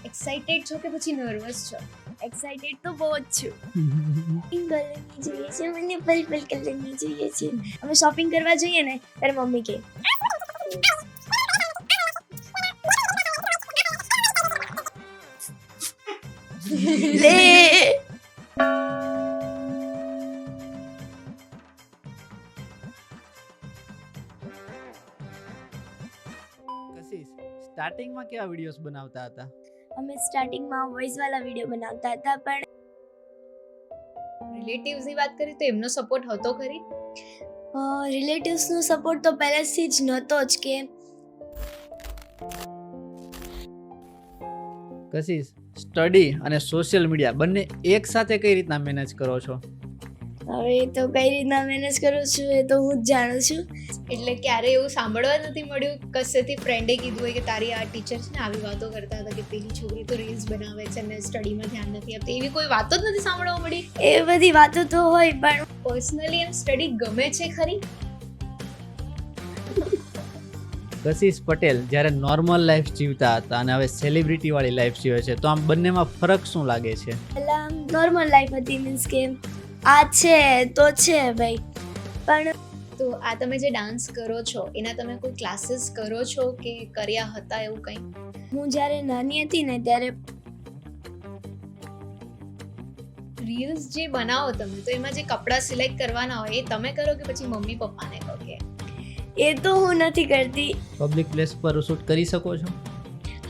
Excited છો કે પછી નર્વસ છો? એક્સાઇટેડ તો બહુ જ છું. પિંક કલરની જોઈએ છે, મને પર્પલ કલરની જોઈએ છે. અમે શોપિંગ કરવા જઈએ ને ત્યારે મમ્મી કહે લે. કશિશ, સ્ટાર્ટિંગમાં કેવા વિડીયોઝ બનાવતા હતા? અમે સ્ટાર્ટિંગમાં વોઇસ વાળા વિડીયો બનાવતા હતા, પણ રિલેટિવ્સની વાત કરી તો એમનો સપોર્ટ હતો ખરી? રિલેટિવ્સનો સપોર્ટ તો પહેલેથી જ નહોતો જ કે કશિશ, સ્ટડી અને સોશિયલ મીડિયા બંને એક સાથે કઈ રીતના મેનેજ કરો છો? હવે એ તો કઈ રીતના મેનેજ કરું છું એ તો હું જ જાણું છું. એટલે ક્યારે એવું સાંભળવા નથી મળ્યું કશેથી ફ્રેન્ડે કીધું હોય કે તારી આ ટીચર છે ને આવી વાતો કરતા હતા કે પેલી છોકરી તો રીલ્સ બનાવે છે ને સ્ટડીમાં ધ્યાન નથી આપતી, એવી કોઈ વાતો જ નથી સાંભળવા મળી? એ બધી વાતો તો હોય, પણ પર્સનલી એમ સ્ટડી ગમે છે ખરી? કશિશ પટેલ જ્યારે નોર્મલ લાઈફ જીવતા હતા અને હવે સેલિબ્રિટી વાળી લાઈફ જીવે છે, તો આમ બંનેમાં ફરક શું લાગે છે? પહેલા નોર્મલ લાઈફ હતી, મીન્સ કે આ છે તો છે ભાઈ. પણ તો આ તમે જે ડાન્સ કરો છો એના તમે કોઈ ક્લાસીસ કરો છો કે કર્યા હતા એવું કંઈ? હું જ્યારે નાની હતી ને ત્યારે રીલ્સ જે બનાવો તમે તો એમાં જે કપડાં સિલેક્ટ કરવાના હોય એ તમે કરો કે પછી મમ્મી પપ્પાને કહો કે? એ તો હું નથી કરતી. પબ્લિક પ્લેસ પર શૂટ કરી શકો છો?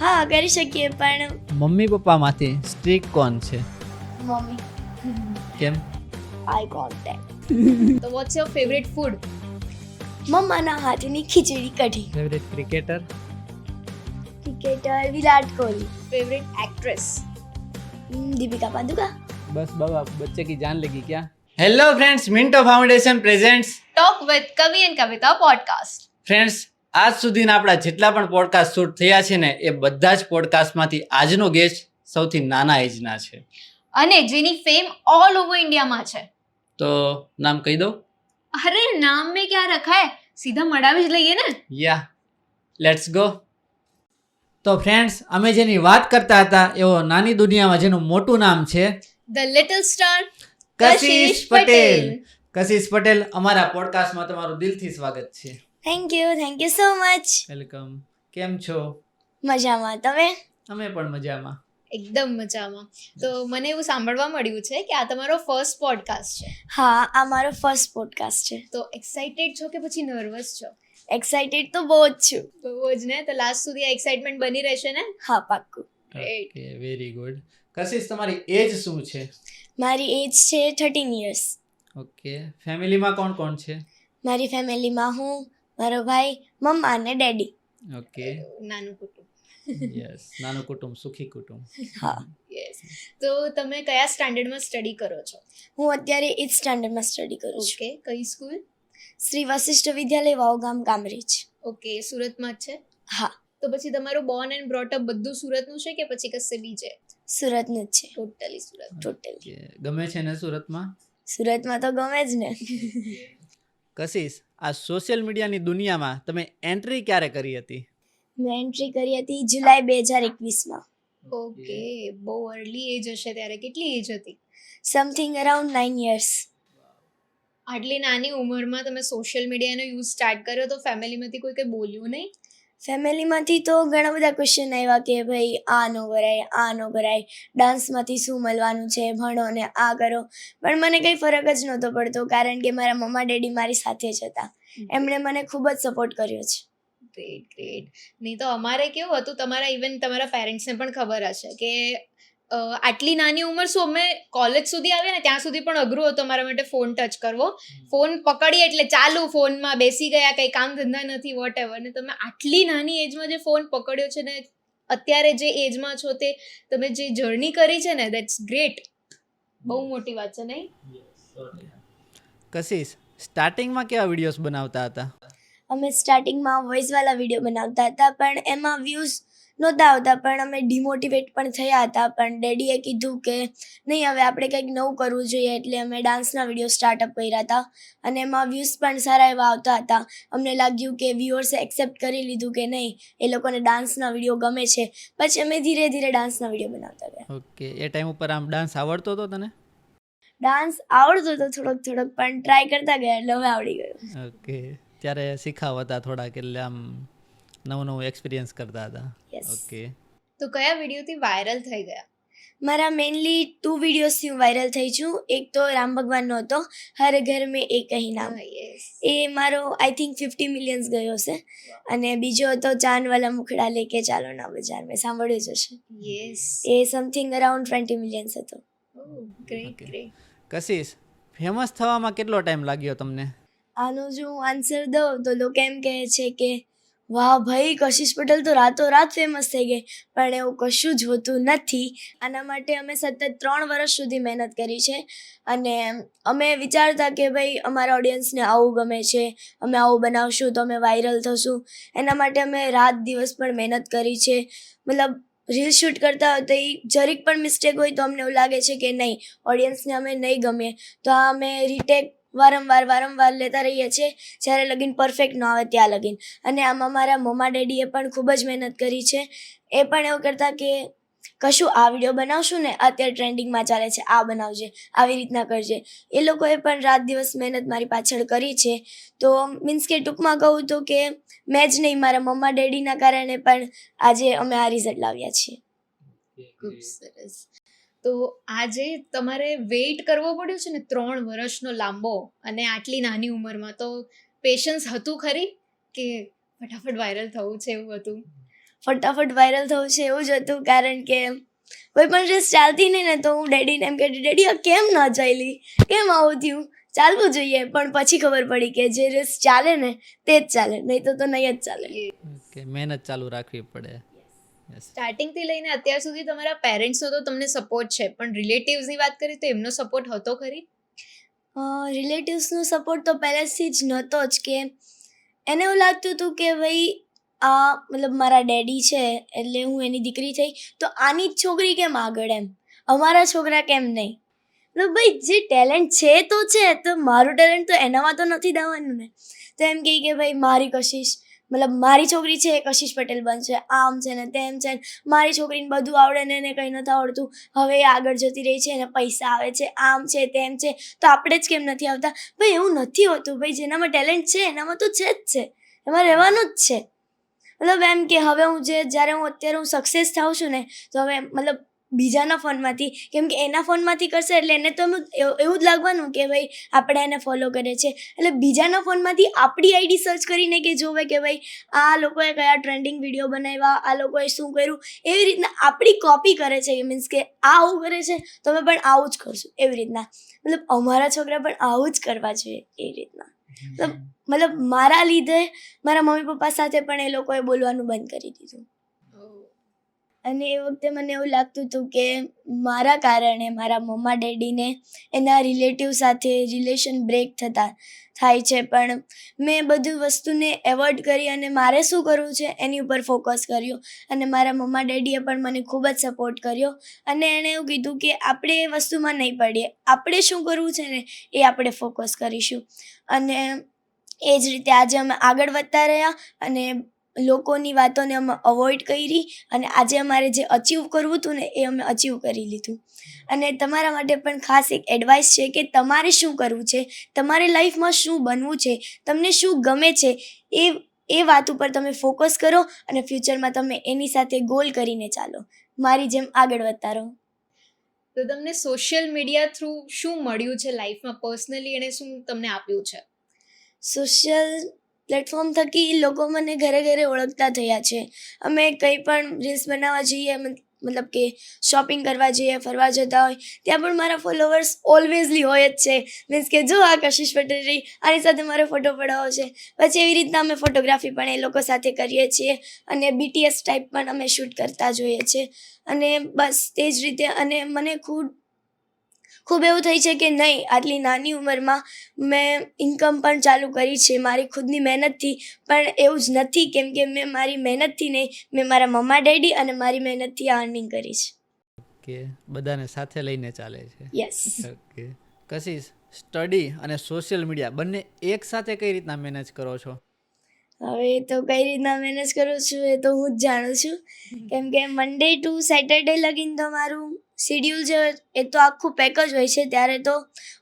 હા, કરી શકીએ, પણ મમ્મી પપ્પામાંથી સ્ટ્રીક કોણ છે? મમ્મી કેમ? Eye contact. તો વોટ્સ યોર ફેવરેટ ફૂડ? મમ્માના હાથની ખીચડી કઢી. Favourite cricketer? Cricketer Virat Kohli. Favourite actress? Deepika Paduka. બસ બાબા, બચ્ચે કી જાન લગી ક્યા? Hello friends, Minto foundation presents talk with Kavi and Kavita podcast. Friends, આજ સુધીના આપણા જેટલા પણ પોડકાસ્ટ શૂટ થયા છે ને એ બધા જ પોડકાસ્ટમાંથી આજનો ગેસ્ટ સૌથી નાના એજના છે. અને જેની ફેમ ઓલ ઓવર ઇન્ડિયામાં છે. તો નામ કહી દો. અરે નામ મેં ક્યાં રખા હે, સીધા મડાવી જ લઈએ ને. યા, લેટ્સ ગો. તો ફ્રેન્ડ્સ, અમે જેની વાત કરતા હતા એવો નાની દુનિયામાં જેનું મોટું નામ છે the little star Kashish Patel. Kashish Patel, અમારા પોડકાસ્ટમાં તમારું દિલથી સ્વાગત છે. Thank you so much. Welcome. કેમ છો? મજામાં, તમે? અમે પણ મજામાં. એકદમ મજામાં. તો મને એવું સાંભળવા મળ્યું છે કે આ તમારો ફર્સ્ટ પોડકાસ્ટ છે. હા, આ મારો ફર્સ્ટ પોડકાસ્ટ છે. તો એક્સાઇટેડ છો કે પછી નર્વસ છો? એક્સાઇટેડ તો બહુ જ છું. બહુ જ ને. તો લાસ્ટ સુધી આ એક્સાઇટમેન્ટ બની રહેશે ને? હા, પાક્કું. Great. Okay, very good. Kashish, તમારી એજ શું છે? મારી એજ છે 13 યર્સ. ઓકે. ફેમિલીમાં કોણ કોણ છે? મારી ફેમિલીમાં હું, મારો ભાઈ, મમ્મા અને ડેડી. ઓકે. નાનું કુટુંબ. યસ, નાનું કુટુંબ સુખી કુટુંબ. હા. યસ. તો તમે કયા સ્ટાન્ડર્ડમાં સ્ટડી કરો છો? હું અત્યારે 8th સ્ટાન્ડર્ડમાં સ્ટડી કરું છું. ઓકે. કઈ સ્કૂલ? શ્રી વશિષ્ઠ વિદ્યાલય વાવગામ કામરેજ. ઓકે. સુરતમાં જ છે? હા, તો પછી તમારું બોર્ન એન્ડ બ્રોટઅપ બધું સુરતનું છે કે પછી કશે બીજે? સુરતનું જ છે. ટોટલી સુરત. ટોટલી. કે ગમે છે ને સુરતમાં? સુરતમાં તો ગમે જ ને. કશિશ, આ સોશિયલ મીડિયાની દુનિયામાં તમે એન્ટ્રી ક્યારે કરી હતી? મેં એન્ટ્રી કરી હતી જુલાઈ 2021માં. ઓકે. બહુ અર્લી એજ હશે ત્યારે. કેટલી એજ હતી? Something around 9 years. આટલી નાની ઉંમરમાં તમે સોશિયલ મીડિયાનો યુઝ સ્ટાર્ટ કર્યો તો ફેમિલીમાંથી કોઈ કંઈ બોલ્યું નહીં? ફેમિલીમાંથી તો ઘણા બધા ક્વેશ્ચન આવ્યા કે ભાઈ આ ન કરાય, આ ન કરાય, ડાન્સમાંથી શું મળવાનું છે, ભણો ને આ કરો. પણ મને કંઈ ફરક જ નહોતો પડતો, કારણ કે મારા મમ્મા ડેડી મારી સાથે જ હતા. એમણે મને ખૂબ જ સપોર્ટ કર્યો છે. Great great. નહીં તો અમારે કેવું હતું, તમારા ઇવન તમારા પેરેન્ટ્સને પણ ખબર હશે કે આટલી નાની ઉંમર શું અમે કોલેજ સુધી આવ્યા ને ત્યાં સુધી પણ અઘરું હતું અમારા માટે ફોન ટચ કરવો. ફોન પકડીએ એટલે ચાલુ, ફોનમાં બેસી ગયા, કંઈ કામ ધંધા નથી, વોટ એવર. ને તમે આટલી નાની એજમાં જે ફોન પકડ્યો છે ને અત્યારે જે એજમાં છો તે તમે જે જર્ની કરી છે ને, દેટ્સ ગ્રેટ. બહુ મોટી વાત છે નહીં? કશિશ, સ્ટાર્ટિંગમાં કેવા વિડીયોઝ બનાવતા હતા? અમે સ્ટાર્ટિંગમાં વોઇસ વાળા વિડીયો બનાવતા હતા, પણ એમાં વ્યૂઝ નહોતા આવતા, પણ અમે ડિમોટિવેટ પણ થયા હતા. પણ ડેડીએ કીધું કે નહીં, હવે આપણે કંઈક નવું કરવું જોઈએ, એટલે અમે ડાન્સના વિડીયો સ્ટાર્ટઅપ કર્યા હતા અને એમાં વ્યૂઝ પણ સારા એવા આવતા હતા. અમને લાગ્યું કે વ્યુઅર્સે એક્સેપ્ટ કરી લીધું કે નહીં, એ લોકોને ડાન્સના વિડીયો ગમે છે. પછી અમે ધીરે ધીરે ડાન્સના વિડીયો બનાવતા ગયા. ઓકે, એ ટાઈમ ઉપર આમ ડાન્સ આવડતો હતો તને? ડાન્સ આવડતો હતો થોડોક થોડોક, પણ ટ્રાય કરતા ગયા એટલે હવે આવડી ગયું. ઓકે, ત્યારે શીખાવ હતા થોડાક, એટલે આમ નવું એક્સપિરિયન્સ કરતા હતા. યસ. ઓકે, તો કયા વિડીયોથી વાયરલ થઈ ગયા? મારા મેઇનલી 2 વિડીયોઝથી હું વાયરલ થઈ છું. એક તો રામ ભગવાનનો હતો, હર ઘર મેં એક ही નામ. યસ. એ મારો આઈ થિંક 50 મિલિયન્સ ગયો છે. અને બીજો હતો ચાંદ વાલા મુખડા લેકે ચાલો ના બજાર, મેં સાંભળ્યું જ હશે. યસ. એ સમથિંગ અરાઉન્ડ 20 મિલિયન્સ હતો. Great Okay. Great. Kashish, famous થવામાં કેટલો ટાઈમ લાગ્યો તમને? આનો જો હું આન્સર દઉં તો લોકો એમ કહે છે કે વાહ ભાઈ, કશિશ પટેલ તો રાતોરાત ફેમસ થઈ ગઈ, પણ એવું કશું જ હોતું નથી. આના માટે અમે સતત 3 વર્ષ સુધી મહેનત કરી છે. અને અમે વિચારતા કે ભાઈ અમારા ઓડિયન્સને આવું ગમે છે, અમે આવું બનાવશું તો અમે વાયરલ થશું. એના માટે અમે રાત દિવસ પણ મહેનત કરી છે. મતલબ રીલ શૂટ કરતા હોય તો એ જરીક પણ મિસ્ટેક હોય તો અમને એવું લાગે છે કે નહીં, ઓડિયન્સને અમે નહીં ગમીએ, તો આ અમે રીટેક વારંવાર લેતા રહીએ છીએ, જ્યારે લગીન પરફેક્ટ ન આવે ત્યાં લગીન. અને આમાં મારા મમ્મા ડેડીએ પણ ખૂબ જ મહેનત કરી છે. એ પણ એવું કરતા કે કશું આ વિડીયો બનાવશું ને, અત્યારે ટ્રેન્ડિંગમાં ચાલે છે, આ બનાવજે, આવી રીતના કરજે. એ લોકોએ પણ રાત દિવસ મહેનત મારી પાછળ કરી છે. તો મીન્સ કે ટૂંકમાં કહું તો કે મેં જ નહીં, મારા મમ્મા ડેડીના કારણે પણ આજે અમે આ રિઝલ્ટ લાવ્યા છીએ. ખૂબ સરસ. તો આજે તમારે વેઇટ કરવો પડ્યો છે ને 3 વર્ષનો લાંબો, અને આટલી નાની ઉંમરમાં, તો પેશન્સ હતું ખરી કે ફટાફટ વાયરલ થવું છે એવું હતું? ફટાફટ વાયરલ થવું છે એવું જ હતું, કારણ કે કોઈ પણ રીલ્સ ચાલતી નહીં ને તો હું ડેડીને એમ કહેતી, ડેડી આ કેમ ન ચાલી, કેમ આવું થયું, ચાલવું જોઈએ. પણ પછી ખબર પડી કે જે રીલ્સ ચાલે ને તે જ ચાલે, નહીં તો નહીં જ ચાલે. ઓકે, મહેનત ચાલુ રાખવી પડે. યસ. સ્ટાર્ટિંગથી લઈને અત્યાર સુધી તમારા પેરેન્ટ્સનો તો તમને સપોર્ટ છે, પણ રિલેટિવ્સની વાત કરીએ તો એમનો સપોર્ટ હતો ખરી? રિલેટિવ્સનો સપોર્ટ તો પહેલેથી જ નહોતો જ, કે એને એવું લાગતું હતું કે ભાઈ આ મતલબ મારા ડેડી છે એટલે હું એની દીકરી થઈ તો આની જ છોકરી કેમ આગળ, એમ અમારા છોકરા કેમ નહીં. મતલબ ભાઈ જે ટેલેન્ટ છે તો છે, તો મારું ટેલેન્ટ તો એનામાં તો નથી દાવાનું ને. તો એમ કહે કે ભાઈ મારી કશિશ, મતલબ મારી છોકરી છે એ કશિશ પટેલ બનશે, આમ છે ને તેમ છે ને, મારી છોકરીને બધું આવડે ને એને કંઈ નથી આવડતું, હવે એ આગળ જતી રહી છે, એને પૈસા આવે છે, આમ છે તેમ છે, તો આપણે જ કેમ નથી આવતા. ભાઈ એવું નથી હોતું. ભાઈ જેનામાં ટેલેન્ટ છે એનામાં તો છે જ છે, એમાં રહેવાનું જ છે. મતલબ એમ કે હવે હું જ્યારે હું અત્યારે સક્સેસ થાઉં છું ને, તો હવે મતલબ બીજાના ફોનમાંથી, કેમ કે એના ફોનમાંથી કરશે એટલે એને તો એવું જ લાગવાનું કે ભાઈ આપણે એને ફોલો કરે છે, એટલે બીજાના ફોનમાંથી આપણી આઈડી સર્ચ કરીને કે જોવે કે ભાઈ આ લોકોએ કયા ટ્રેન્ડિંગ વિડીયો બનાવ્યા, આ લોકોએ શું કર્યું, એવી રીતના આપણી કોપી કરે છે. મીન્સ કે આ આવું કરે છે તો અમે પણ આવું જ કરશું, એવી રીતના. મતલબ અમારા છોકરા પણ આવું જ કરવા જોઈએ એ રીતના. મતલબ મારા લીધે મારા મમ્મી પપ્પા સાથે પણ એ લોકોએ બોલવાનું બંધ કરી દીધું. અને એ વખતે મને એવું લાગતું હતું કે મારા કારણે મારા મમ્મા ડેડીને એના રિલેટિવ સાથે રિલેશન બ્રેક થાય છે. પણ મેં બધું વસ્તુને એવોઇડ કરી અને મારે શું કરવું છે એની ઉપર ફોકસ કર્યું. અને મારા મમ્મા ડેડીએ પણ મને ખૂબ જ સપોર્ટ કર્યો. અને એણે એવું કીધું કે આપણે એ વસ્તુમાં નહીં પડીએ, આપણે શું કરવું છે ને એ આપણે ફોકસ કરીશું. અને એ જ રીતે આજે અમે આગળ વધતા રહ્યા અને લોકોની વાતોને અમે અવોઇડ કરી અને આજે અમારે જે અચીવ કરવું હતું ને એ અમે અચીવ કરી લીધું. અને તમારા માટે પણ ખાસ એક એડવાઇસ છે કે તમારે શું કરવું છે, તમારે લાઈફમાં શું બનવું છે, તમને શું ગમે છે, એ વાત ઉપર તમે ફોકસ કરો અને ફ્યુચરમાં તમે એની સાથે ગોલ કરીને ચાલો. મારી જેમ આગળ વધતા રહો. તો તમને સોશિયલ મીડિયા થ્રુ શું મળ્યું છે લાઈફમાં પર્સનલી, એને શું તમને આપ્યું છે? સોશિયલ પ્લેટફોર્મ થકી લોકો મને ઘરે ઘરે ઓળખતા થયા છે. અમે કંઈ પણ રીલ્સ બનાવવા જઈએ, મતલબ કે શોપિંગ કરવા જઈએ, ફરવા જતા હોય, ત્યાં પણ મારા ફોલોવર્સ ઓલવેઝલી હોય જ છે. મીન્સ કે જો આ કશિશ પટેલ રહી, આની સાથે મારો ફોટો પડાવો છે. પછી એવી રીતના અમે ફોટોગ્રાફી પણ એ લોકો સાથે કરીએ છીએ અને BTS ટાઈપ પણ અમે શૂટ કરતા જોઈએ છીએ. અને બસ તે જ રીતે. અને મને ખૂબ એવું થઈ છે કે નહીં, આટલી નાની ઉંમરમાં મેં ઇન્કમ પણ ચાલુ કરી છે મારી ખુદની મહેનતથી, પણ એવું જ નથી, કેમ કે મેં મારી મહેનતથી નહીં, મેં મારા મમ્મા ડેડી અને મારી મહેનતથી આ અર્નિંગ કરી છે. કે બધાને સાથે લઈને ચાલે છે. યસ. ઓકે, કશિશ, સ્ટડી અને સોશિયલ મીડિયા બંને એક સાથે કઈ રીતના મેનેજ કરો છો? હવે એ તો કઈ રીતના મેનેજ કરું છું એ તો હું જ જાણું છું, કેમ કે મંડે ટુ સેટરડે લગીને તો મારું શિડ્યુલ છે એ તો આખું પેક જ હોય છે. ત્યારે તો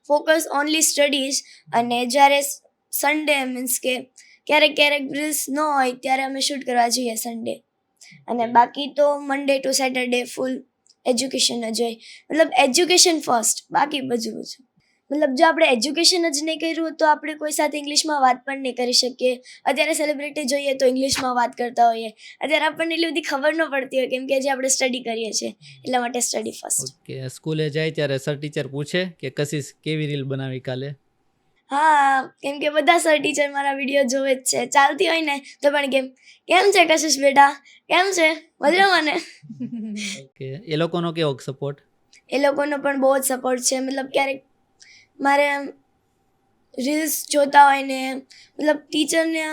ફોકસ ઓનલી સ્ટડીઝ, અને જ્યારે સન્ડે મીન્સ કે ક્યારેક રીલ્સ ન હોય ત્યારે અમે શૂટ કરવા જઈએ સન્ડે, અને બાકી તો Monday to Saturday full education જ હોય. મતલબ એજ્યુકેશન ફર્સ્ટ, બાકી બધું. મતલબ જો આપણે એજ્યુકેશન જ નહીં કર્યું તો આપણે કોઈ સાથે ઇંગ્લિશમાં વાત પણ નહીં કરી શકીએ. અત્યારે સેલિબ્રિટી જોઈએ તો ઇંગ્લિશમાં વાત કરતા હોઈએ, અત્યારે આપણને એટલી બધી ખબર ન પડતી હોય, કેમ કે જે આપણે સ્ટડી કરીએ છીએ એટલા માટે સ્ટડી ફર્સ્ટ. ઓકે, સ્કૂલે જાય ત્યારે સર ટીચર પૂછે કે કશિશ કેવી રીલ બનાવી કાલે? હા, કેમ કે બધા સર ટીચર મારા વિડીયો જોવે જ છે. ચાલતી હોય ને તો પણ કેમ છે કશિશ બેટા, કેમ છે, મજામાં ને? ઓકે, એ લોકોનો કેવો સપોર્ટ? એ લોકોનો પણ બહુ જ સપોર્ટ છે. મતલબ ક્યારેક મારે રીલ્સ જોતા હોય ને, મતલબ ટીચરને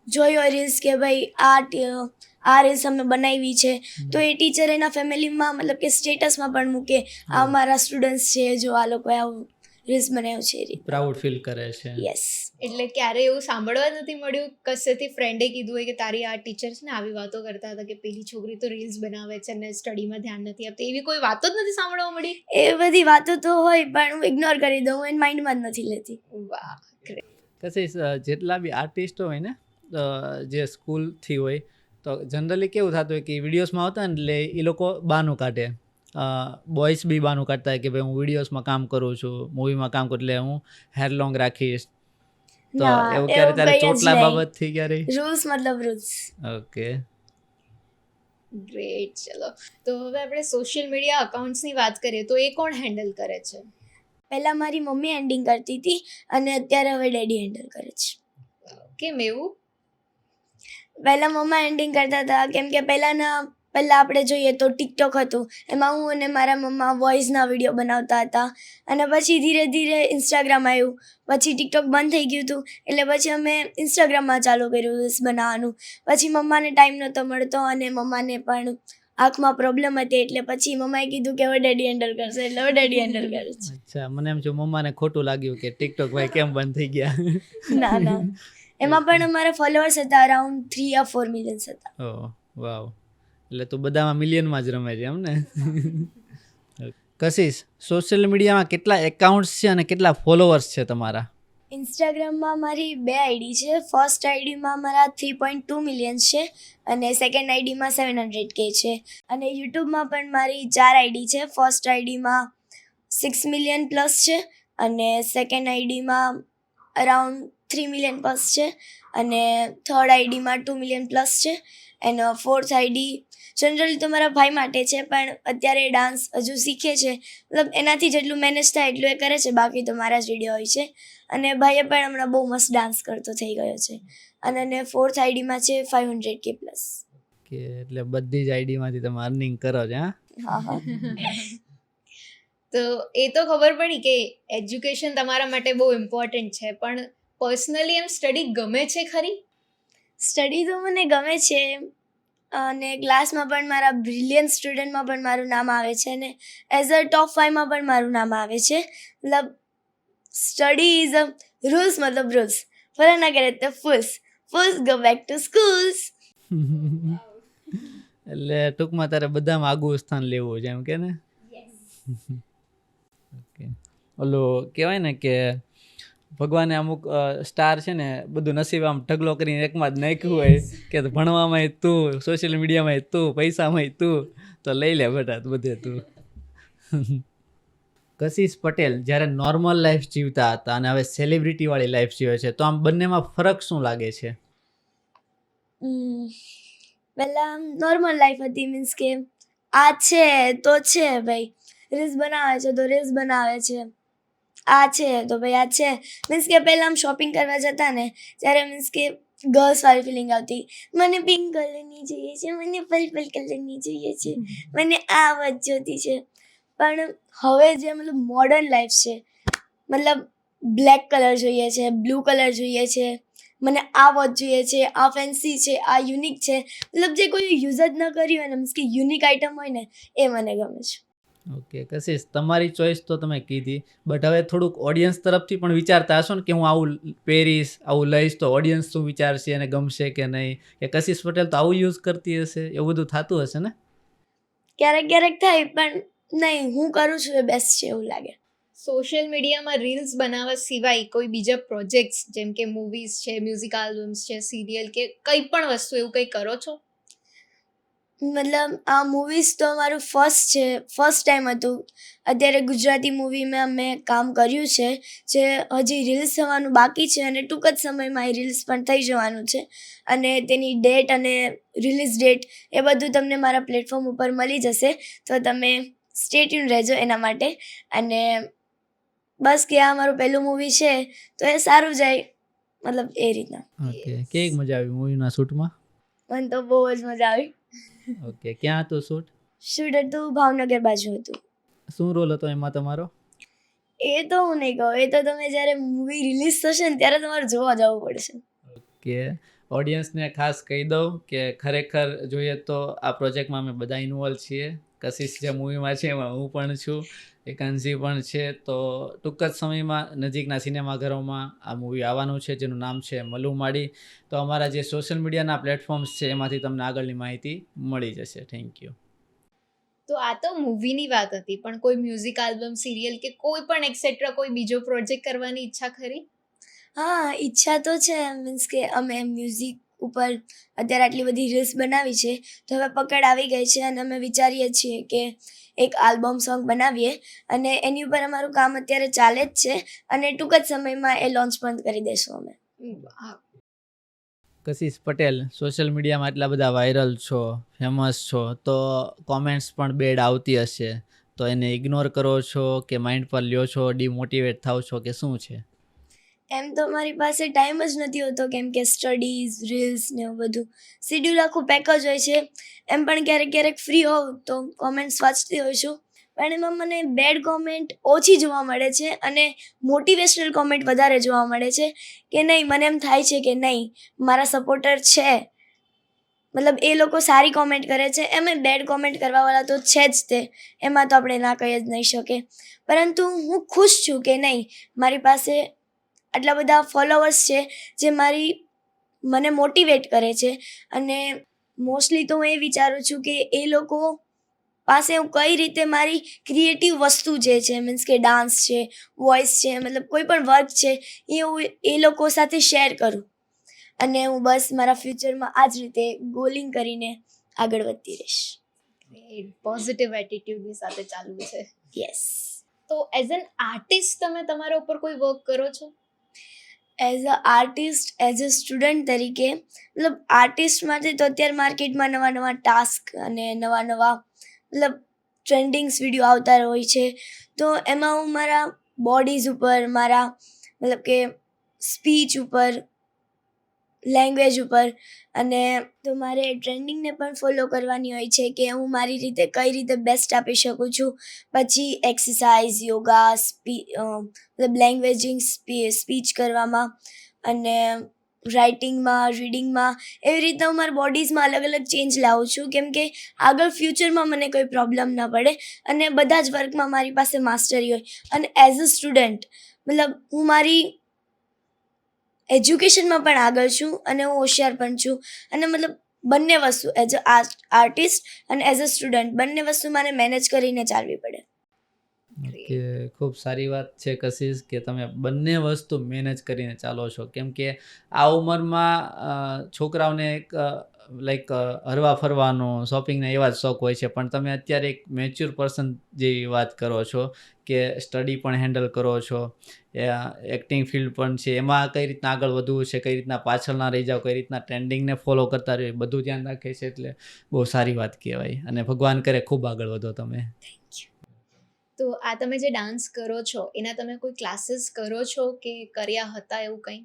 જોઈ હોય રીલ્સ કે ભાઈ આ રીલ્સ અમે બનાવી છે, તો એ ટીચર એના ફેમિલીમાં મતલબ કે સ્ટેટસમાં પણ મૂકે, આ મારા સ્ટુડન્ટ્સ છે, જો આ લોકોએ આવું રીલ્સ બનાવ્યું છે એ રીતે. પ્રાઉડ ફીલ કરે છે. યસ. એટલે ક્યારે એવું સાંભળવા જ નથી મળ્યું કશેથી ફ્રેન્ડે કીધું હોય કે તારી આ ટીચર છે ને આવી વાતો કરતા હતા કે પેલી છોકરી તો રીલ્સ બનાવે છે ને સ્ટડીમાં ધ્યાન નથી આપતી, એવી કોઈ વાતો જ નથી સાંભળવા મળી? એ બધી વાતો તો હોય પણ હું ઇગ્નોર કરી દઉં, હું એને માઇન્ડમાં જ નથી લેતી. વાહ. કશિશ, જેટલા બી આર્ટિસ્ટો હોય ને જે સ્કૂલથી હોય, તો જનરલી કેવું થતું હોય કે વિડીયોઝમાં આવતા ને એટલે એ લોકો બાનું કાઢે, બોಯ್સ બી બાનું કાઢતા હોય કે ભાઈ હું વિડીયોઝમાં કામ કરું છું, મૂવીમાં કામ કરું એટલે હું હેર લોંગ રાખીશ. તો એવું ક્યારે તારે ચોટલા બાબતથી ક્યારે? રૂલ્સ મતલબ રૂલ્સ. Okay, great. ચલો, તો હવે આપણે સોશિયલ મીડિયા અકાઉન્ટ્સની વાત કરીએ તો એ કોણ હેન્ડલ કરે છે? પહેલાં મારી મમ્મી હેન્ડિંગ કરતી હતી અને અત્યારે હવે ડેડી હેન્ડલ કરે છે. કેમ એવું? પહેલાં મમ્મા હેન્ડિંગ કરતા હતા, કેમ કે પહેલાં આપણે જોઈએ તો ટિકટોક હતું, એમાં હું અને મારા મમ્મા વોઇસના વિડીયો બનાવતા હતા, અને પછી ધીરે ધીરે ઇન્સ્ટાગ્રામ આવ્યું, પછી ટિકટોક બંધ થઈ ગયું હતું, એટલે પછી અમે ઇન્સ્ટાગ્રામમાં ચાલુ કર્યું રીલ્સ બનાવવાનું. પછી મમ્માને ટાઈમ નહોતો મળતો અને મમ્માને પણ આંખમાં પ્રોબ્લેમ હતી, એટલે પછી મમ્માએ કીધું કે હવે ડેડી હેન્ડલ કરશે, એટલે હવે ડેડી હેન્ડલ કરે છે. અચ્છા, મને એમ છે મમ્માને ખોટું લાગ્યું કે ટિકટોક ભાઈ કેમ બંધ થઈ ગયા. ના, એમાં પણ અમારા ફોલોઅર્સ હતા અરાઉન્ડ 3 or 4 મિલિયન્સ હતા. ઓહ વાવ, એટલે તું બધામાં મિલિયનમાં જ રમે છે એમ ને? કશિશ, સોશિયલ મીડિયામાં કેટલા એકાઉન્ટ્સ છે અને કેટલા ફોલોઅર્સ છે તમારા? ઇન્સ્ટાગ્રામમાં મારી 2 આઈડી છે. ફર્સ્ટ આઈડીમાં મારા 3.2 મિલિયન્સ છે અને સેકન્ડ આઈડીમાં 700K છે. અને યુટ્યુબમાં પણ મારી 4 આઈડી છે. ફર્સ્ટ આઈડીમાં 6 મિલિયન પ્લસ છે અને સેકન્ડ આઈડીમાં અરાઉન્ડ 3 મિલિયન પ્લસ છે અને થર્ડ આઈડીમાં 2 મિલિયન પ્લસ છે. એનો ફોર્થ આઈડી જનરલી તો મારા ભાઈ માટે છે, પણ અત્યારે ડાન્સ હજુ શીખે છે, મતલબ એનાથી જેટલું મેનેજ થાય એટલું એ કરે છે, બાકી તો મારા જ વિડીયો હોય છે. અને ભાઈએ પણ હમણાં બહુ મસ્ત ડાન્સ કરતો થઈ ગયો છે. અને ફોર્થ આઈડીમાં છે 500K પ્લસ. કે એટલે બધી જ આઈડીમાંથી તમે અર્નિંગ કરો છો? હા. તો એ તો ખબર પડી કે એજ્યુકેશન તમારા માટે બહુ ઇમ્પોર્ટન્ટ છે, પણ પર્સનલી એમ સ્ટડી ગમે છે ખરી? સ્ટડી તો મને ગમે છે, અને ક્લાસમાં પણ મારા બ્રિલિયન્ટ સ્ટુડન્ટમાં પણ મારું નામ આવે છે, અને એઝ અ ટોપ 5માં પણ મારું નામ આવે છે. મતલબ સ્ટડી ઇઝ અ રૂલ્સ, મતલબ રૂલ્સ ફોલો ના કરે તો fools go back to schools. એટલે ટૂંકમાં તારે બધામાં આગવું સ્થાન લેવું છે એમ કે ને? ઓકે, ઓલું કહેવાય ને કે ભગવાને અમુક સ્ટાર છે ને બધું નસીબ આમ ઢગલો કરીને એકમાં જ નાખ્યું હોય કે ભણવામાં તું, સોશિયલ મીડિયામાં તું, પૈસામાં તું, તો લઈ લે બેટા બધે તું. કશિશ પટેલ જ્યારે નોર્મલ લાઈફ જીવતા હતા અને હવે સેલિબ્રિટીવાળી લાઈફ જીવે છે, તો આમ બંનેમાં ફરક શું લાગે છે? પહેલાં નોર્મલ લાઈફ હતી, મીન્સ કે આ છે તો છે ભાઈ, રીલ્સ બનાવે છે તો રીલ્સ બનાવે છે, આ છે તો ભાઈ આ છે. મીન્સ કે પહેલાં આમ શોપિંગ કરવા જતા ને ત્યારે મીન્સ કે ગર્લ્સવાળી ફિલિંગ આવતી, મને પિંક કલરની જોઈએ છે, મને પર્પલ કલરની જોઈએ છે, મને આ વાત જોતી છે. પણ હવે જે મતલબ મોડર્ન લાઈફ છે, મતલબ બ્લેક કલર જોઈએ છે, બ્લુ કલર જોઈએ છે, મને આ વોચ જોઈએ છે, આ ફેન્સી છે, આ યુનિક છે, મતલબ જે કોઈ યુઝ જ ન કર્યું હોય ને, મીન્સ કે યુનિક આઇટમ હોય ને, એ મને ગમે છે. ઓકે કશિશ, તમારી ચોઈસ તો તમે કીધી, બટ હવે થોડુંક ઓડિયન્સ તરફથી પણ વિચારતા હશો ને કે હું આવું પહેરીશ, આવું લઈશ તો ઓડિયન્સ શું વિચારશે, એને ગમશે કે નહીં, કે કશિશ પટેલ તો આવું યુઝ કરતી હશે, એવું બધું થતું હશે ને? ક્યારેક ક્યારેક થાય, પણ નહીં, હું કરું છું એ બેસ્ટ છે એવું લાગે. સોશિયલ મીડિયામાં રીલ્સ બનાવવા સિવાય કોઈ બીજા પ્રોજેક્ટ્સ જેમ કે મૂવીઝ છે, મ્યુઝિક આલ્બમ્સ છે, સિરિયલ કે કંઈ પણ વસ્તુ એવું કંઈ કરો છો? મતલબ આ મૂવીઝ તો મારું ફર્સ્ટ ટાઈમ હતું. અત્યારે ગુજરાતી મૂવીમાં મેં કામ કર્યું છે, જે હજી રીલ્સ થવાનું બાકી છે, અને ટૂંક જ સમયમાં એ રીલ્સ પણ થઈ જવાનું છે. અને તેની ડેટ અને રિલીઝ ડેટ એ બધું તમને મારા પ્લેટફોર્મ ઉપર મળી જશે, તો તમે સ્ટે ટ્યુન રહેજો એના માટે. અને બસ કે આ મારું પહેલું મૂવી છે, તો એ સારું જાય, મતલબ એ રીતના. ઓકે, કેવી મજા આવી મૂવીના શૂટમાં? મને તો બહુ જ મજા આવી. ઓકે, ક્યાં હતું શૂટ? શૂટ હતું ભાવનગર બાજુ હતું. શું રોલ હતો એમાં તમારો? એ તો હું નહીં કહું, એ તો તમે જ્યારે મૂવી રિલીઝ થશે ને ત્યારે તમારે જોવા જવું પડશે. કે ઓડિયન્સને ખાસ કહી દઉં કે ખરેખર જોઈએ તો આ પ્રોજેક્ટમાં અમે બધા ઇન્વોલ્વ છીએ. કશિશ જે મૂવીમાં છે એમાં હું પણ છું, એકાંશજી પણ છે. તો ટૂંક જ સમયમાં નજીકના સિનેમાઘરોમાં આ મૂવી આવવાનું છે, જેનું નામ છે મલુમાડી. તો અમારા જે સોશિયલ મીડિયાના પ્લેટફોર્મ્સ છે એમાંથી તમને આગળની માહિતી મળી જશે. Thank you. તો આ તો મૂવીની વાત હતી, પણ કોઈ મ્યુઝિક આલ્બમ, સિરિયલ કે કોઈ પણ એક્સેટ્રા કોઈ બીજો પ્રોજેક્ટ કરવાની ઈચ્છા ખરી? હા, ઈચ્છા તો છે. મીન્સ કે અમે મ્યુઝિક ઉપર અત્યારે આટલી બધી રીલ્સ બનાવી છે, તો હવે પકડ આવી ગઈ છે, અને અમે વિચારીએ છીએ કે એક આલ્બમ સોંગ બનાવીએ, અને એની ઉપર અમારું કામ અત્યારે ચાલે જ છે, અને ટૂંક જ સમયમાં એ લોન્ચ પણ કરી દઈશું અમે. હા. કશિશ પટેલ, સોશિયલ મીડિયામાં એટલા બધા વાયરલ છો, ફેમસ છો, તો કોમેન્ટ્સ પણ બેડ આવતી હશે, તો એને ઇગ્નોર કરો છો કે માઇન્ડ પર લ્યો છો, ડિમોટિવેટ થાવ છો કે શું છે? એમ તો મારી પાસે ટાઈમ જ નથી હોતો, કેમ કે સ્ટડીઝ, રીલ્સ ને એવું બધું શિડ્યુલ આખું પેક જ હોય છે. એમ પણ ક્યારેક ક્યારેક ફ્રી હોઉં તો કોમેન્ટ્સ વાંચતી હોઉં છું, પણ એમાં મને બેડ કોમેન્ટ ઓછી જોવા મળે છે, અને મોટિવેશનલ કોમેન્ટ વધારે જોવા મળે છે. કે નહીં, મને એમ થાય છે કે નહીં, મારા સપોર્ટર છે, મતલબ એ લોકો સારી કોમેન્ટ કરે છે. એમાં બેડ કોમેન્ટ કરવાવાળા તો છે જ તે, એમાં તો આપણે ના કહી જ નહીં શકીએ. પરંતુ હું ખુશ છું કે નહીં, મારી પાસે આટલા બધા ફોલોવર્સ છે જે મને મોટિવેટ કરે છે. અને મોસ્ટલી તો હું એ વિચારું છું કે એ લોકો પાસે હું કઈ રીતે મારી ક્રિએટિવ વસ્તુ જે છે, મીન્સ કે ડાન્સ છે, વોઇસ છે, મતલબ કોઈ પણ વર્ક છે, એ હું એ લોકો સાથે શેર કરું. અને હું બસ મારા ફ્યુચરમાં આ જ રીતે ગોલિંગ કરીને આગળ વધતી રહીશ. પોઝિટિવ એટીટ્યુડની સાથે ચાલવું છે. યસ. તો એઝ એન આર્ટિસ્ટ તમે તમારા ઉપર કોઈ વર્ક કરો છો? As a artist, as a student તરીકે, મતલબ આર્ટિસ્ટ માટે તો અત્યારે માર્કેટમાં નવા નવા ટાસ્ક અને નવા નવા મતલબ ટ્રેન્ડિંગ્સ વિડીયો આવતા હોય છે, તો એમાં હું મારા બોડીઝ ઉપર, મારા મતલબ કે સ્પીચ ઉપર, લેંગ્વેજ ઉપર, અને તો મારે ટ્રેન્ડિંગને પણ ફોલો કરવાની હોય છે કે હું મારી રીતે કઈ રીતે બેસ્ટ આપી શકું છું. પછી એક્સરસાઇઝ, યોગા, મતલબ લેંગ્વેજિંગ, સ્પીચ કરવામાં, અને રાઇટિંગમાં, રીડિંગમાં, એવી રીતના હું મારા બોડીઝમાં અલગ અલગ ચેન્જ લાવું છું, કેમ કે આગળ ફ્યુચરમાં મને કોઈ પ્રોબ્લેમ ન પડે, અને બધા જ વર્કમાં મારી પાસે માસ્ટરી હોય. અને એઝ અ સ્ટુડન્ટ, મતલબ હું મારી એજ્યુકેશનમાં પણ આગળ છું, અને હું હોશિયાર પણ છું, અને મતલબ બંને વસ્તુ, એઝ અ આર્ટિસ્ટ અને એઝ અ સ્ટુડન્ટ, બંને વસ્તુ મારે મેનેજ કરીને ચાલવી પડે. કે ખૂબ સારી વાત છે કશિશ કે તમે બંને વસ્તુ મેનેજ કરીને ચાલો છો, કેમ કે આ ઉંમરમાં છોકરાઓને એક લાઈક હરવા ફરવાનો, શોપિંગના એવા જ શોખ હોય છે, પણ તમે અત્યારે એક મેચ્યોર પર્સન જેવી વાત કરો છો કે સ્ટડી પણ હેન્ડલ કરો છો, એક્ટિંગ ફિલ્ડ પણ છે, એમાં કઈ રીતના આગળ વધવું છે, કઈ રીતના પાછળ ના રહી જાઓ, કઈ રીતના ટ્રેન્ડિંગને ફોલો કરતા રહ્યો, બધું ધ્યાન રાખે છે, એટલે બહુ સારી વાત કહેવાય, અને ભગવાન કરે ખૂબ આગળ વધો તમે. તો આ તમે જે ડાન્સ કરો છો એના તમે કોઈ ક્લાસીસ કરો છો કે કર્યા હતા એવું કંઈ?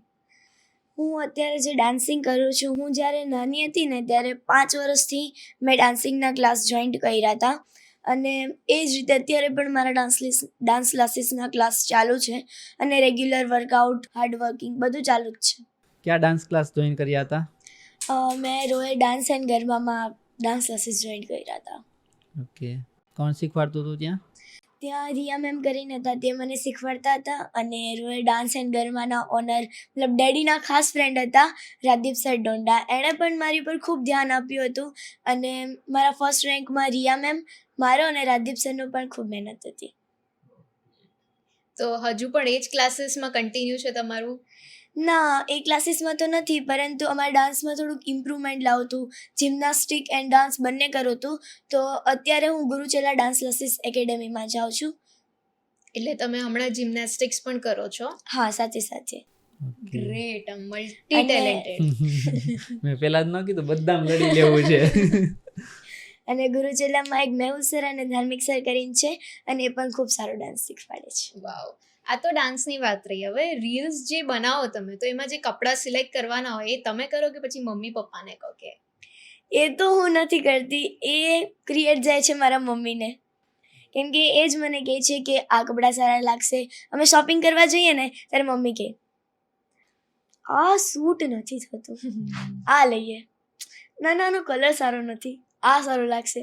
હું અત્યારે જે ડાન્સિંગ કરું છું, હું જ્યારે નાની હતી ને ત્યારે 5 વર્ષથી મેં ડાન્સિંગના ક્લાસ જોઈન્ટ કર્યા હતા, અને એ જ રીતે અત્યારે પણ મારા ડાન્સ ક્લાસીસના ક્લાસ ચાલુ છે અને રેગ્યુલર વર્કઆઉટ હાર્ડવર્કિંગ બધું ચાલુ જ છે. ક્યાં ડાન્સ ક્લાસ જોઈન કર્યા હતા? મેં રોયલ ડાન્સ એન્ડ ગરબામાં ડાન્સ ક્લાસીસ જોઈન કર્યા હતા. ઓકે, કોણ શીખવાડતું હતું ત્યાં? ત્યાં રિયા મેમ કરીને હતા, તે મને શીખવાડતા હતા. અને રોયલ ડાન્સ એન્ડ ગરબાના ઓનર મતલબ ડેડીના ખાસ ફ્રેન્ડ હતા રાજદીપ સર ડોંડા, એણે પણ મારી પર ખૂબ ધ્યાન આપ્યું હતું. અને મારા ફર્સ્ટ રેન્કમાં રિયા મેમ, મારો અને રાજદીપ સરનો પણ ખૂબ મહેનત હતી. તો હજુ પણ એ જ ક્લાસીસમાં કન્ટિન્યુ છે તમારું? ના, એ ક્લાસીસમાં તો નથી, પરંતુ અમારા ડાન્સમાં થોડુંક ઇમ્પ્રુવમેન્ટ લાવતું, જિમ્નાસ્ટિક એન્ડ ડાન્સ બંને કરું હતું. તો અત્યારે હું ગુરુચેલા ડાન્સ ક્લાસીસ એકેડેમીમાં જાઉં છું. એટલે તમે હમણાં જિમ્નાસ્ટિક્સ પણ કરો છો? હા, સાથે સાથે. Great, multi talented. મેં પેલા જ ન કીધું બધામાં લડી લેવું છે. અને ગુરુચેલામાં એક મેહુલ સર અને ધાર્મિક સર કરીને છે, અને એ પણ ખૂબ સારો ડાન્સ શીખવાડે છે. વાવ, આ તો ડાન્સની વાત રહી. હવે રીલ્સ જે બનાવો તમે, તો એમાં જે કપડાં સિલેક્ટ કરવાના હોય એ તમે કરો કે પછી મમ્મી પપ્પાને કહો? કે એ તો હું નથી કરતી, એ ક્રિએટ જાય છે મારા મમ્મીને. કેમ કે એ જ મને કહે છે કે આ કપડાં સારા લાગશે. અમે શોપિંગ કરવા જઈએ ને ત્યારે મમ્મી કહે આ સૂટ નથી થતું, આ લઈએ. ના ના, આનો કલર સારો નથી, આ સારું લાગશે.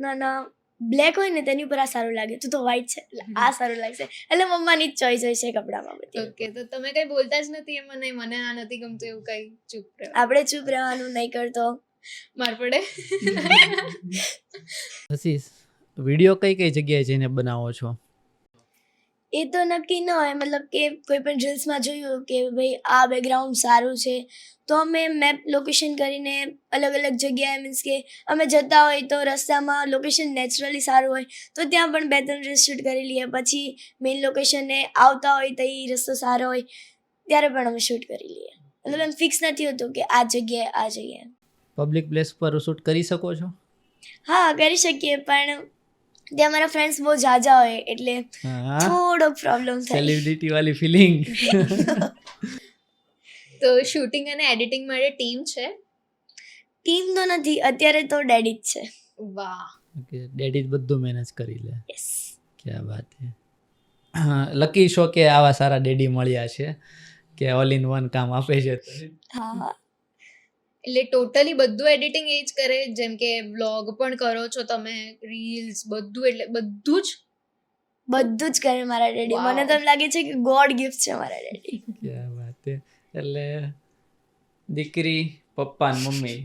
ના ના, બ્લેક હોય ને તેની ઉપર આ સારું લાગે, તું તો વ્હાઈટ છે એટલે આ સારું લાગશે. એટલે મમ્માની જ ચોઈસ હોય છે કપડામાં બધી. ઓકે, તો તમે કઈ બોલતા જ નથી એમ? મને આ નથી ગમતું એવું કઈ? ચૂપ રહો. આપણે ચૂપ રહેવાનું, નહીં કરતો. માર પડે. પછી વિડીયો કઈ કઈ જગ્યાએ જઈને બનાવો છો? એ તો નક્કી ન હોય, મતલબ કે કોઈ પણ રીલ્સમાં જોયું કે ભાઈ આ બેકગ્રાઉન્ડ સારું છે, તો અમે મેપ લોકેશન કરીને અલગ અલગ જગ્યાએ, મીન્સ કે અમે જતા હોય તો રસ્તામાં લોકેશન નેચરલી સારું હોય તો ત્યાં પણ 2-3 રીલ્સ શૂટ કરી લઈએ. પછી મેઇન લોકેશને આવતા હોય તો એ રસ્તો સારો હોય ત્યારે પણ અમે શૂટ કરી લઈએ. મતલબ એમ ફિક્સ નથી હોતું કે આ જગ્યાએ. પબ્લિક પ્લેસ પર શૂટ કરી શકો છો? હા, કરી શકીએ, પણ ત્યાં મારા ફ્રેન્ડ્સ બહુ ઝાઝા હોય એટલે થોડોક પ્રોબ્લેમ થાય. સેલિબ્રિટી વાલી ફિલિંગ. તો શૂટિંગ અને એડિટિંગ માટે ટીમ છે? ટીમ તો નથી, અત્યારે તો ડેડી જ છે. વાહ, ઓકે, ડેડી જ બધું મેનેજ કરી લે. યસ. ક્યાં વાત છે. લકી છો કે આવા સારા ડેડી મળ્યા છે કે ઓલ ઇન વન કામ આપે છે. હા, એટલે ટોટલી બધું એડિટિંગ એ જ કરે? જેમ કે વ્લોગ પણ કરો છો તમે, રીલ્સ, બધું? એટલે બધું જ કરે મારા ડેડી. Wow. મને તો એમ લાગે છે કે ગોડ ગિફ્ટ છે મારા ડેડી. ક્યાં વાત છે. એટલે દીકરી, પપ્પા ને મમ્મી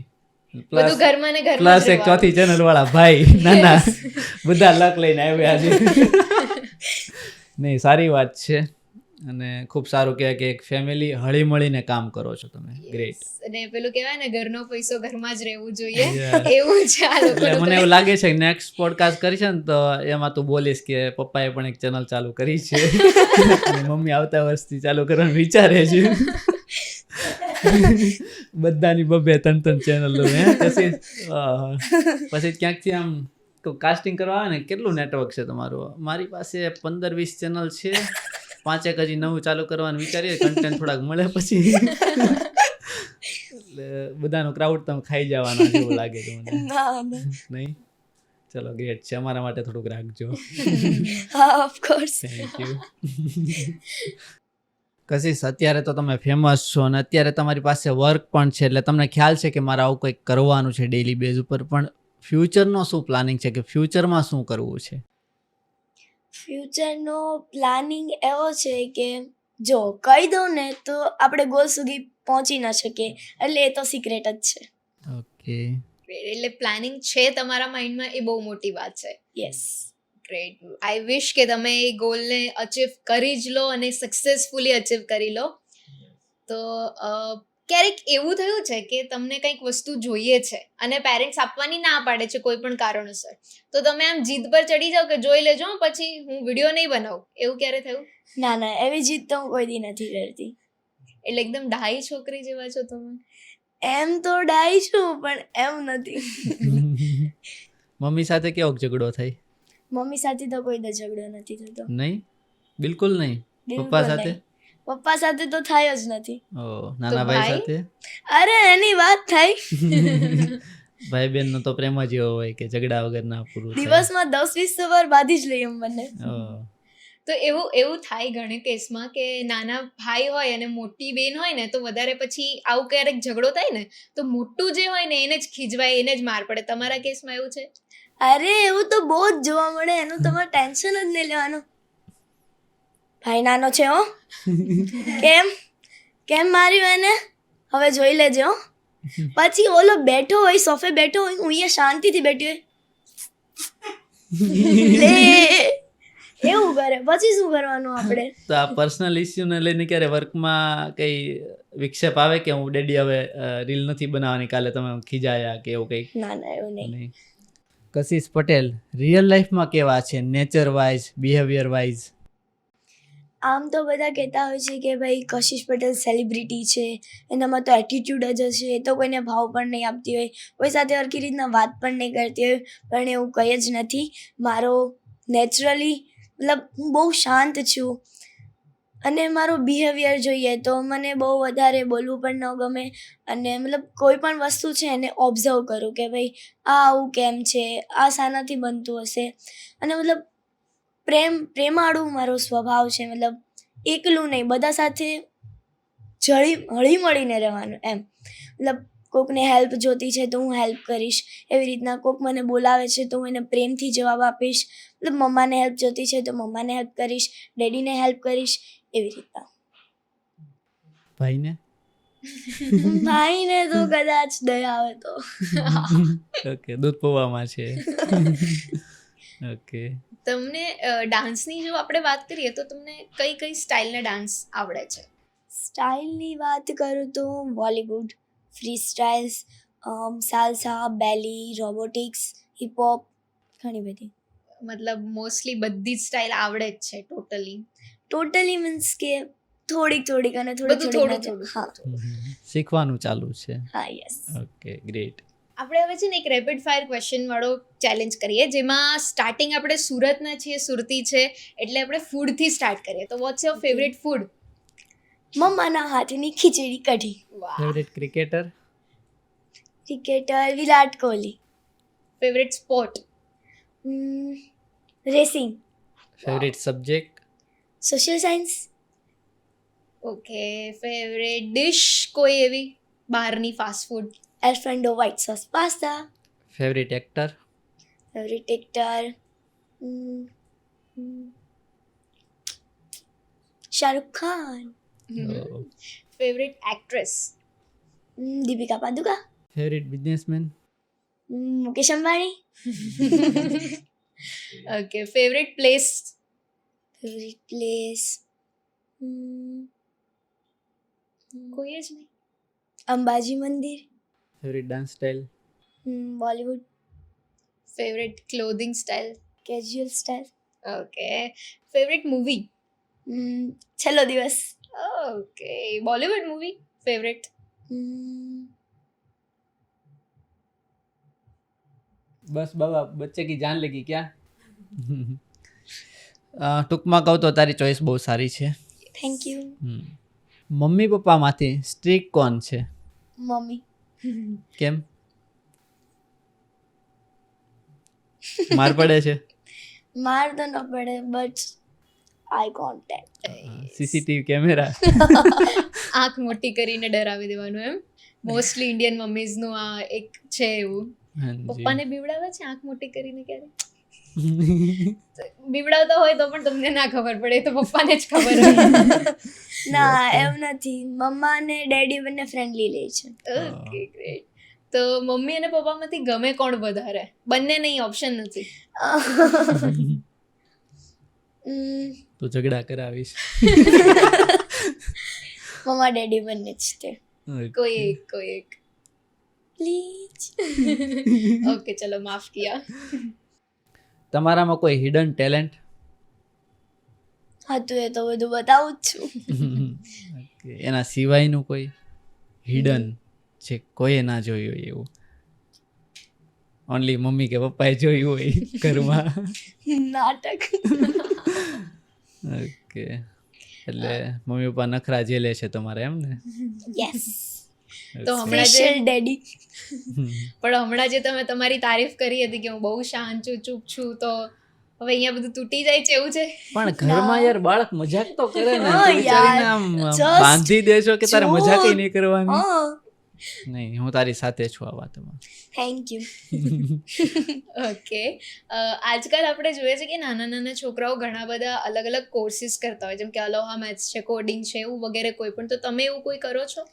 બધું ઘરમાં ને ઘરમાં પ્લસ જ એક રહેવાનું. ચોથી ચેનલ વાળા ભાઈ નાના બધા લક લઈને આવ્યા છે. નહીં, સારી વાત છે અને ખૂબ સારું કહેવાય કે એક ફેમિલી હળી મળીને કામ કરો છો તમે. ગ્રેટ. અને પેલું કહેવાય ને, ઘરનો પૈસો ઘરમાં જ રહેવું જોઈએ, Yeah. એવું છે આ એટલે લોકોનું મને કંઈ. એવું લાગે છે કે નેક્સ્ટ પોડકાસ્ટ કરીશ ને તો એમાં તું બોલીશ કે પપ્પાએ પણ એક ચેનલ ચાલુ કરી છે અને મમ્મી આવતા વર્ષથી ચાલુ કરવાનું વિચારે છે. બધાની 2-3 ચેનલો. પછી ક્યાંકથી આમ કાસ્ટિંગ કરવા આવે ને, કેટલું નેટવર્ક છે તમારું? મારી પાસે 15-20 ચેનલ છે, 5 હજી નવું ચાલુ કરવાનું વિચારીએ, કન્ટેન્ટ થોડાક મળે પછી. એટલે બધાનો ક્રાઉડ તમે ખાઈ જવાનો છે એવું લાગે છે મને. ના. નહીં, ચલો ગ્રેટ છે. અમારા માટે થોડુંક રાખજો. હા, of course. Thank you. Kashish, અત્યારે તો તમે ફેમસ છો અને અત્યારે તમારી પાસે વર્ક પણ છે, એટલે તમને ખ્યાલ છે કે મારે આવું કંઈક કરવાનું છે ડેઈલી બેઝ ઉપર. પણ ફ્યુચરનો શું પ્લાનિંગ છે કે ફ્યુચરમાં શું કરવું છે? ફ્યુચરનો પ્લાનિંગ એવો છે કે જો કહી દઉં ને તો આપણે ગોલ સુધી પહોંચી ન શકીએ, એટલે એ તો સિક્રેટ જ છે. ઓકે, એટલે પ્લાનિંગ છે તમારા માઇન્ડમાં, એ બહુ મોટી વાત છે. યસ. ગ્રેટ. આઈ વિશ કે તમે એ ગોલને અચીવ કરી જ લો અને સક્સેસફુલી અચીવ કરી લો. તો ક્યારેક એવું થયું છે કે તમને કંઈક વસ્તુ જોઈએ છે અને પેરેન્ટ્સ આપવાની ના પાડે છે કોઈ પણ કારણોસર, તો તમે આમ જીદ પર ચડી જાઓ કે જોઈ લેજો પછી હું વિડીયો નહીં બનાવું, એવું ક્યારે થયું? ના, એવી જીત તો હું કોઈ દી નથી કરતી. એટલે એકદમ ડાહી છોકરી જેવા છો તમે. એમ તો ડાઈ છું, પણ એમ નથી. મમ્મી સાથે કેવો ઝઘડો થઈ? મમ્મી સાથે તો કોઈ દી ઝઘડો નથી થતો. નહીં, બિલકુલ નહીં. બિલકુલ પપ્પા સાથે? નહીં. પપ્પા સાથે તો થાય જ નથી. ઓ, નાના ભાઈ ભાઈ? સાથે? અરે એની વાત થાય. ભાઈ બહેનનો તો પ્રેમ જ એવો હોય કે ઝઘડા વગર ના પૂરું થાય. દિવસમાં 10-20 વાર બાંધી જ લઈએ મને. ઓહ. તો એવું થાય ઘણી કેસમાં કે નાના ભાઈ હોય અને મોટી બેન હોય ને તો વધારે પછી આવું ક્યારેક ઝઘડો થાય ને તો મોટું જે હોય ને એને જ ખીજવાય, એને જ માર પડે. તમારા કેસમાં એવું છે? અરે એવું તો બહુ જ જોવા મળે, એનું તમારે ટેન્શન જ નહીં લેવાનું. ભાઈ નાનો છે હો, કેમ માર્યું એને, હવે જોઈ લેજે હો. પછી ઓલો બેઠો હોય, સોફે બેઠો હોય, હું અહીંયા શાંતિથી બેઠી હોય, લે એવું કરે. પછી શું કરવાનું આપણે? તો આ પર્સનલ ઇસ્યુને લઈને ક્યારે વર્કમાં કઈ વિક્ષેપ આવે કે હું ડેડી હવે રીલ નથી બનાવવાની, કાલે તમે ખીજાયા કે એવું કંઈક? ના એવું નહીં. નહીં. કશિશ પટેલ રિયલ લાઈફમાં કેવા છે, નેચર વાઇઝ, બિહેવિયર વાઇઝ? આમ તો બધા કહેતા હોય છે કે ભાઈ કશિશ પટેલ સેલિબ્રિટી છે, એનામાં તો એટીટ્યુડ જ હશે, એ તો કોઈને ભાવ પણ નહીં આપતી હોય, કોઈ સાથે સરખી રીતના વાત પણ નહીં કરતી હોય, પણ એવું કંઈ જ નથી. મારો નેચરલી મતલબ હું બહુ શાંત છું, અને મારો બિહેવિયર જોઈએ તો મને બહુ વધારે બોલવું પણ ન ગમે, અને મતલબ કોઈ પણ વસ્તુ છે એને ઓબ્ઝર્વ કરું કે ભાઈ આ આવું કેમ છે, આ શાનાથી બનતું હશે. અને મતલબ પ્રેમાળું મારો સ્વભાવ છે, મતલબ એકલું નહીં, બધા સાથે હળી મળીને રહેવાનું એમ. મતલબ કોકને હેલ્પ જોતી છે તો હું હેલ્પ કરીશ, એવી રીતના કોક મને બોલાવે છે તો હું એને પ્રેમથી જવાબ આપીશ. મતલબ મમ્માને હેલ્પ જોતી છે તો મમ્માને હેલ્પ કરીશ, ડેડીને હેલ્પ કરીશ, એવી રીતના. ભાઈને? ભાઈને તો કદાચ દયા આવે તો. ઓકે, દૂધ પૌવામાં છે. ઓકે. તમને ડાન્સની જો આપણે વાત કરીએ તો તમને કઈ કઈ સ્ટાઇલના ડાન્સ આવડે છે? સ્ટાઇલની વાત કરું તો બોલિવૂડ, ફ્રી સ્ટાઇલ્સ, સાલ્સા, બેલી, રોબોટિક્સ, હિપહોપ, ઘણી બધી. મતલબ મોસ્ટલી બધી જ સ્ટાઇલ આવડે જ છે ટોટલી મીન્સ કે થોડીક અને બધું થોડું થોડીક. હા શીખવાનું ચાલુ છે. હા યસ. Okay, great. આપણે હવે છે ને એક રેપિડ ફાયર ક્વેશ્ચન વાળો ચેલેન્જ કરીએ, જેમાં સ્ટાર્ટિંગ આપણે સુરતના છીએ, સુરતી છે એટલે આપણે ફૂડથી સ્ટાર્ટ કરીએ. તો વોટ્સ યોર ફેવરેટ ફૂડ? મમ્માના હાથની ખીચડી કઢી. Favourite cricketer? Cricketer Virat Kohli. Favourite sport? Racing. Favourite subject? Social science. Okay. Favourite dish કોઈ એવી બહારની fast food? Alfredo white sauce pasta. Favourite actor? Favourite actor Shahrukh Khan. Favourite actress? Deepika Paduka. Favourite businessman? Mukesh Ambani. Okay. Favourite place? Favourite place કોઈ જ નહીં. અંબાજી મંદિર. Favourite dance style? Bollywood. Favourite clothing style? Casual style. Okay. Favourite movie? Chhello Divas. Okay. Bollywood movie favourite? બસ બાબા, બચ્ચે કી જાન લગી ક્યાં? ટૂંકમાં કહું તો તારી ચોઈસ બહુ સારી છે. Thank you. મમ્મી પપ્પામાંથી સ્ટ્રીક કોણ છે? મમ્મી. કેમ? માર પડે છે? માર તો ન પડે, but eye contact. CCTV camera? આંખ મોટી કરીને ડરાવી દેવાનું એમ. મોસ્ટલી ઇન્ડિયન મમ્મીઝનું આ એક છે એવું. પપ્પાને બીવડાવે છે આંખ મોટી કરીને ક્યારે? બીવડાવતા હોય તો પણ તમને ના ખબર પડે, તો પપ્પાને જ ખબર હોય. ના એવું નથી, મમ્મા અને ડેડી બંને ફ્રેન્ડલી લે છે. Okay, great. તો મમ્મી અને પપ્પામાંથી ગમે કોણ વધારે? બંને નહીં, ઓપ્શન નથી. તો ઝઘડા કરાવીશ. મમ્મા ડેડી બંને જ તે. કોઈ એક પ્લીઝ. ઓકે, ચલો માફ કિયા. તમારામાં કોઈ હિડન ટેલેન્ટ? હતું એ તો બધું બતાવું જ છું. એના સિવાયનું કોઈ હિડન જે કોઈએ ના જોયું હોય એવું? ઓનલી મમ્મી કે પપ્પાએ જોયું હોય ઘરમાં? નાટક. ઓકે, એટલે મમ્મી પપ્પા નખરા જેલે છે તમારે એમ ને? યસ. તો હમણાં જે સ્પેશિયલ ડેડી. પણ હમણાં જે તમે તમારી તારીફ કરી હતી કે હું બહુ શાંત છું, ચૂપ છું, તો હવે અહીંયા બધું તૂટી જાય છે એવું છે? પણ ઘરમાં યાર બાળક મજાક તો કરે ને, હા તું વિચારીને યાર, આમ just બાંધી દેશો કે તારે મજાક નહીં કરવાની. હા, નહીં, હું તારી સાથે છું આ વાતમાં. Thank you. ઓકે. આજકાલ આપણે જોઈએ છે કે નાના નાના છોકરાઓ ઘણા બધા અલગ અલગ કોર્સિસ કરતા હોય, જેમ કે અલોહા મેથ્સ છે, કોડિંગ છે, એવું વગેરે કોઈ પણ. તો તમે એવું કોઈ કરો છો?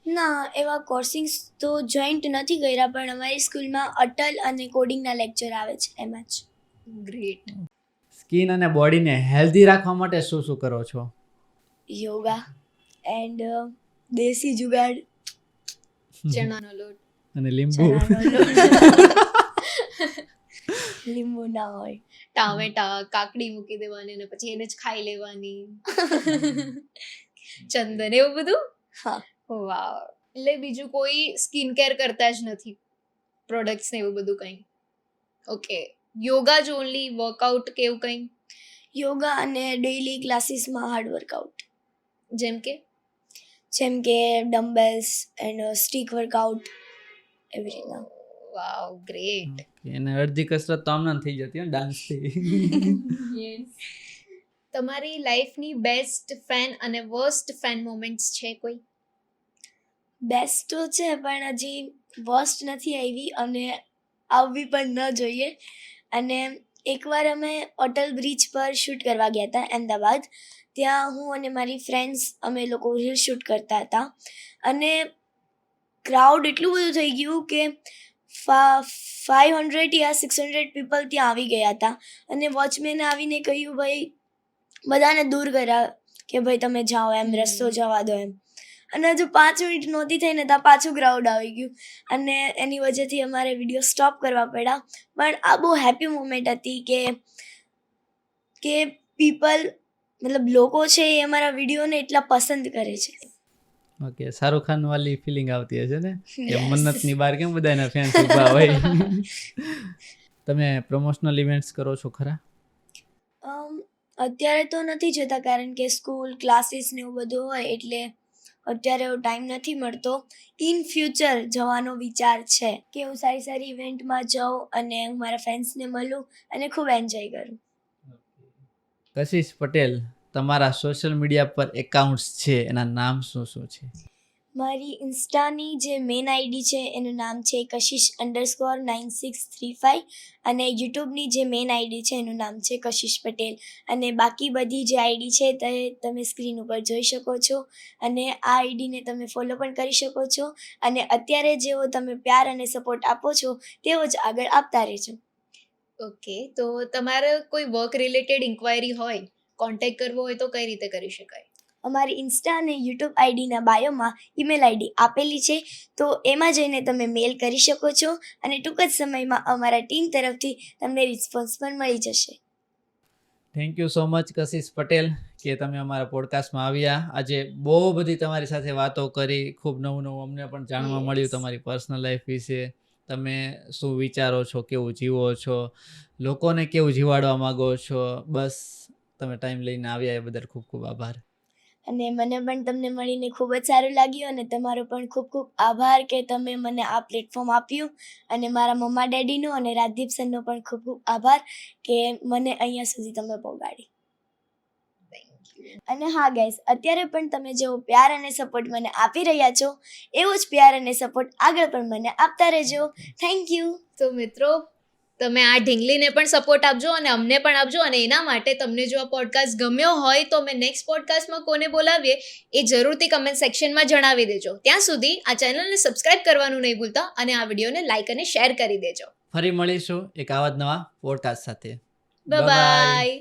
ના, એવા કોર્સિંગ્સ તો જોઈન્ટ નથી કર્યા, પણ અમારી સ્કૂલમાં અટલ અને કોડિંગના લેક્ચર આવે છે એમાં જ. ગ્રેટ. સ્કિન અને બોડીને હેલ્ધી રાખવા માટે શું શું કરો છો? યોગા એન્ડ દેશી જુગાડ. ચણાનો લોટ. અને લીંબુ. ચણાનો લોટ. લીંબુ ના હોય. ટામેટા, કાકડી મૂકી દેવાની અને પછી એને જ ખાઈ લેવાની. ચંદન, એવું બધું? હા. વાવ. એટલે બીજું કોઈ સ્કિન કેર કરતા જ નથી, પ્રોડક્ટ્સ ને એવું બધું કંઈ? ઓકે. યોગા જ ઓનલી, વર્કઆઉટ કે એવું કંઈ? યોગા અને ડેઈલી ક્લાસીસમાં હાર્ડ વર્કઆઉટ, જેમ કે જેમ કે ડમ્બેલ્સ એન્ડ સ્ટીક વર્કઆઉટ, એવી રીતના. વાવ, ગ્રેટ. એને અડધી કસરત તો આમ થઈ જતી હોય ડાન્સથી. તમારી લાઈફની બેસ્ટ ફેન અને વર્સ્ટ ફેન મોમેન્ટ્સ છે કોઈ? બેસ્ટ તો છે, પણ હજી વર્સ્ટ નથી આવી અને આવવી પણ ન જોઈએ. અને એકવાર અમે અટલ બ્રિજ પર શૂટ કરવા ગયા હતા અમદાવાદ. ત્યાં હું અને મારી ફ્રેન્ડ્સ અમે લોકો રીલ શૂટ કરતા હતા અને ક્રાઉડ એટલું બધું થઈ ગયું કે 500 યા 600 પીપલ ત્યાં આવી ગયા હતા. અને વોચમેને આવીને કહ્યું ભાઈ બધાને દૂર કર્યા કે ભાઈ તમે જાઓ, એમ રસ્તો જવા દો એમ. અને હજુ 5 મિનિટ નહોતી થઈને ત્યાં પાછું ક્રાઉડ આવી ગયું અને એની વજહથી અમારે વિડીયો સ્ટોપ કરવા પડ્યા. પણ આ બહુ હેપી મોમેન્ટ હતી કે પીપલ, મતલબ લોકો છે એ અમારા વિડીયોને એટલા પસંદ કરે છે. ઓકે, શાહરુખ ખાન વાલી ફિલિંગ આવતી હશે ને કે Yes. મન્નતની બહાર કેમ બધાના ફેન્સ ઉભા હોય. તમે પ્રમોશનલ ઇવેન્ટ્સ કરો છો ખરા? અત્યારે તો નથી જતા કારણ કે સ્કૂલ ક્લાસીસ ને એવું બધું હોય એટલે અત્યારે એવો ટાઈમ નથી મળતો. ઇન ફ્યુચર જવાનો વિચાર છે કે હું સારી સારી ઇવેન્ટમાં જાઉં અને હું મારા ફ્રેન્ડ્સને મળું અને ખૂબ એન્જોય કરું. કશિશ પટેલ, તમારા સોશિયલ મીડિયા પર એકાઉન્ટ્સ છે, એના નામ શું શું છે? મારી ઇન્સ્ટાની જે મેઇન આઈડી છે એનું નામ છે kashis_9635 અને યુટ્યુબની જે મેઇન આઈડી છે એનું નામ છે કશિશ પટેલ. અને બાકી બધી જે આઈડી છે તે તમે સ્ક્રીન ઉપર જોઈ શકો છો અને આ આઈડીને તમે ફોલો પણ કરી શકો છો. અને અત્યારે જેવો તમે પ્યાર અને સપોર્ટ આપો છો તેવો જ આગળ આપતા રહેજો. ઓકે. તો તમારે કોઈ વર્ક રિલેટેડ ઇન્ક્વાયરી હોય, કોન્ટેક્ટ કરવો હોય તો કઈ રીતે કરી શકાય? અમારી ઇન્સ્ટા અને યુટ્યુબ આઈડીના બાયોમાં ઈમેલ આઈડી આપેલી છે, તો એમાં જઈને તમે મેલ કરી શકો છો અને ટૂંક જ સમયમાં અમારા ટીમ તરફથી તમને રિસ્પોન્સ પણ મળી જશે. Thank you so much Kashish Patel કે તમે અમારા પોડકાસ્ટમાં આવ્યા. આજે બહુ બધી તમારી સાથે વાતો કરી, ખૂબ નવું નવું અમને પણ જાણવા Yes. મળ્યું તમારી પર્સનલ લાઈફ વિશે. તમે શું વિચારો છો, કેવું જીવો છો, લોકોને કેવું જીવાડવા માગો છો. બસ તમે ટાઈમ લઈને આવ્યા એ બદલ ખૂબ ખૂબ આભાર. અને મને પણ તમને મળીને ખૂબ જ સારું લાગ્યું અને તમારો પણ ખૂબ ખૂબ આભાર કે તમે મને આ પ્લેટફોર્મ આપ્યું. અને મારા મમ્મા ડેડીનો અને રાજદીપ સરનો પણ ખૂબ ખૂબ આભાર કે મને અહીંયા સુધી તમે પહોંચાડી. અને હા ગાઈસ, અત્યારે પણ તમે જેવો પ્યાર અને સપોર્ટ મને આપી રહ્યા છો એવો જ પ્યાર અને સપોર્ટ આગળ પણ મને આપતા રહેજો. Thank you. તો મિત્રો, તમે આ ઢીંગલીને પણ સપોર્ટ આપજો અને અમને પણ આપજો. અને એના માટે તમને જો આ પોડકાસ્ટ ગમ્યો હોય તો અમે નેક્સ્ટ પોડકાસ્ટમાં કોને બોલાવીએ એ જરૂરથી કમેન્ટ સેક્શનમાં જણાવી દેજો. ત્યાં સુધી આ ચેનલને સબસ્ક્રાઇબ કરવાનું નહીં ભૂલતા અને આ વિડીયોને લાઇક અને શેર કરી દેજો. ફરી મળીશું એક આવા જ નવા પોડકાસ્ટ સાથે. બાય.